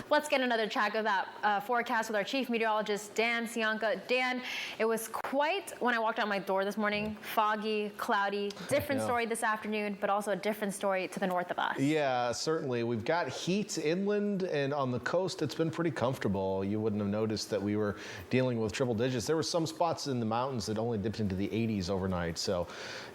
Let's get another check of that forecast with our chief meteorologist, Dan Cianca. Dan, it was quite, when I walked out my door this morning, foggy, cloudy, different story this afternoon, but also a different story to the north of us. Yeah, certainly. We've got heat inland, and on the coast, it's been pretty comfortable. You wouldn't have noticed that we were dealing with triple digits. There were some spots in the mountains that only dipped into the 80s overnight. So,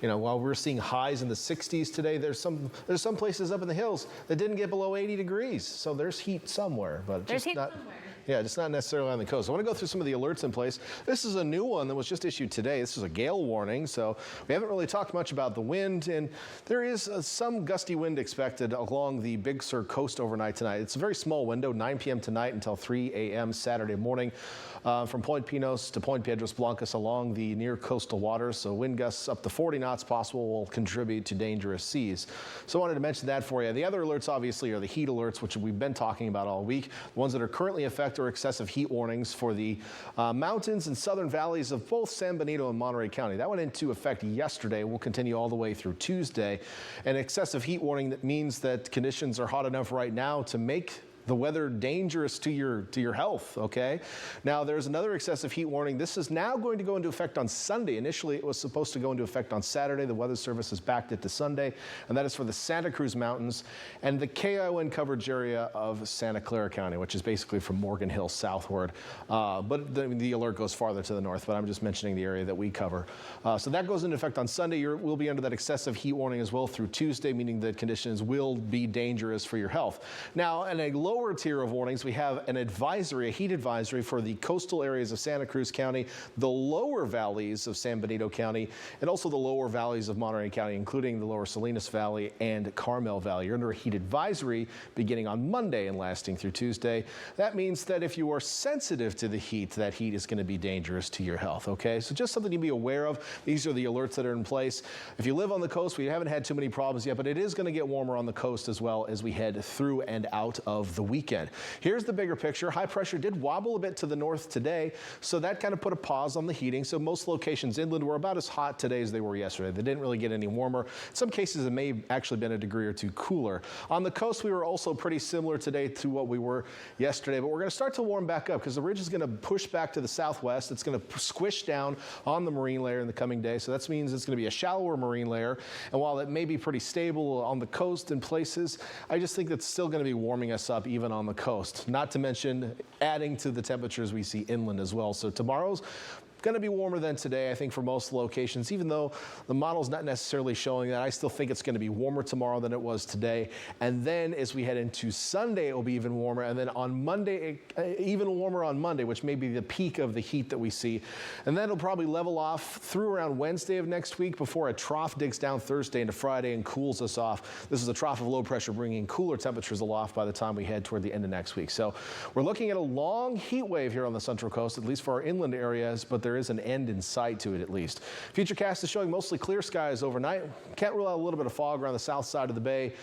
you know, while we're seeing highs in the 60s today, there's some places up in the hills that didn't get below 80 degrees. So there's heat somewhere, but there's just heat not. Somewhere. Yeah, just not necessarily on the coast. I want to go through some of the alerts in place. This is a new one that was just issued today. This is a gale warning, so we haven't really talked much about the wind, and there is some gusty wind expected along the Big Sur coast overnight tonight. It's a very small window, 9 p.m. tonight until 3 a.m. Saturday morning, from Point Pinos to Point Piedras Blancas along the near coastal waters, so wind gusts up to 40 knots possible will contribute to dangerous seas. So I wanted to mention that for you. The other alerts, obviously, are the heat alerts, which we've been talking about all week. The ones that are currently affected or excessive heat warnings for the mountains and southern valleys of both San Benito and Monterey County. That went into effect yesterday. Will continue all the way through Tuesday. An excessive heat warning that means that conditions are hot enough right now to make the weather dangerous to your health, okay? Now, there's another excessive heat warning. This is now going to go into effect on Sunday. Initially, it was supposed to go into effect on Saturday. The Weather Service has backed it to Sunday, and that is for the Santa Cruz Mountains and the KION coverage area of Santa Clara County, which is basically from Morgan Hill southward. But the alert goes farther to the north, but I'm just mentioning the area that we cover. So that goes into effect on Sunday. We'll be under that excessive heat warning as well through Tuesday, meaning that conditions will be dangerous for your health. Now, in a lower tier of warnings, we have an advisory, a heat advisory for the coastal areas of Santa Cruz County, the lower valleys of San Benito County, and also the lower valleys of Monterey County, including the lower Salinas Valley and Carmel Valley. You're under a heat advisory beginning on Monday and lasting through Tuesday. That means that if you are sensitive to the heat, that heat is going to be dangerous to your health, okay? So just something to be aware of. These are the alerts that are in place. If you live on the coast, we haven't had too many problems yet, but it is going to get warmer on the coast as well as we head through and out of the weekend. Here's the bigger picture. High pressure did wobble a bit to the north today, so that kind of put a pause on the heating. So most locations inland were about as hot today as they were yesterday. They didn't really get any warmer. In some cases, it may have actually been a degree or two cooler. On the coast, we were also pretty similar today to what we were yesterday, but we're going to start to warm back up because the ridge is going to push back to the southwest. It's going to squish down on the marine layer in the coming day. So that means it's going to be a shallower marine layer. And while it may be pretty stable on the coast in places, I just think it's still going to be warming us up even on the coast, not to mention adding to the temperatures we see inland as well. So tomorrow's going to be warmer than today, I think, for most locations. Even though the model's not necessarily showing that, I still think it's going to be warmer tomorrow than it was today. And then as we head into Sunday, it will be even warmer. And then on Monday, even warmer on Monday, which may be the peak of the heat that we see. And then it'll probably level off through around Wednesday of next week before a trough digs down Thursday into Friday and cools us off. This is a trough of low pressure bringing cooler temperatures aloft by the time we head toward the end of next week. So we're looking at a long heat wave here on the Central Coast, at least for our inland areas, but there is an end in sight to it at least. Futurecast is showing mostly clear skies overnight. Can't rule out a little bit of fog around the south side of the bay.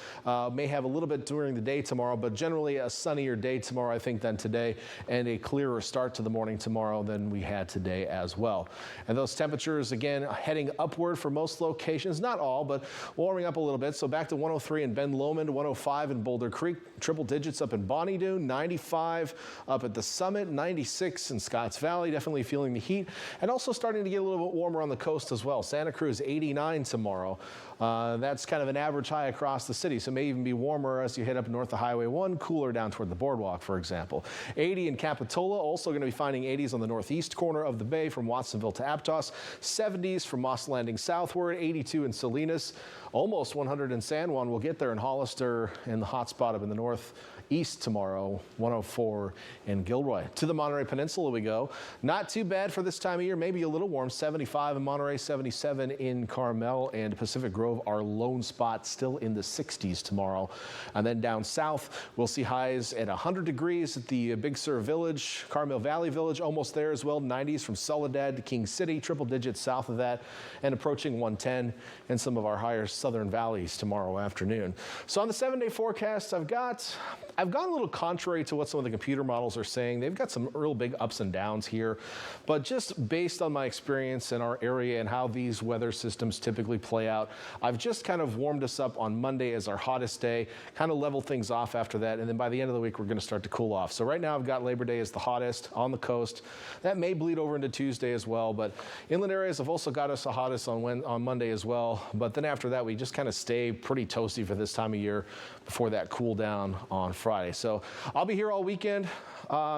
May have a little bit during the day tomorrow, but generally a sunnier day tomorrow, I think, than today, and a clearer start to the morning tomorrow than we had today as well. And those temperatures, again, heading upward for most locations, not all, but warming up a little bit. So back to 103 in Ben Lomond, 105 in Boulder Creek, triple digits up in Bonnie Doon, 95 up at the Summit, 96 in Scotts Valley, definitely feeling the heat. And also starting to get a little bit warmer on the coast as well. Santa Cruz, 89 tomorrow. That's kind of an average high across the city, so it may even be warmer as you head up north of Highway 1, cooler down toward the boardwalk, for example. 80 in Capitola, also going to be finding 80s on the northeast corner of the bay from Watsonville to Aptos. 70s from Moss Landing southward, 82 in Salinas, almost 100 in San Juan. We'll get there in Hollister in the hot spot up in the northeast tomorrow, 104 in Gilroy. To the Monterey Peninsula we go. Not too bad for this time of year, maybe a little warm. 75 in Monterey, 77 in Carmel, and Pacific Grove, our lone spot, still in the 60s tomorrow. And then down south, we'll see highs at 100 degrees at the Big Sur Village, Carmel Valley Village, almost there as well. 90s from Soledad to King City, triple digits south of that, and approaching 110 in some of our higher southern valleys tomorrow afternoon. So on the 7-day forecast, I've got I've gone a little contrary to what some of the computer models are saying. They've got some real big ups and downs here, but just based on my experience in our area and how these weather systems typically play out, I've just kind of warmed us up on Monday as our hottest day, kind of level things off after that, and then by the end of the week, we're going to start to cool off. So right now, I've got Labor Day as the hottest on the coast. That may bleed over into Tuesday as well, but inland areas have also got us the hottest on Monday as well. But then after that, we just kind of stay pretty toasty for this time of year before that cool down on Friday. So I'll be here all weekend,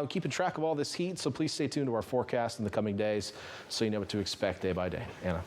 keeping track of all this heat, so please stay tuned to our forecast in the coming days so you know what to expect day by day. Anna.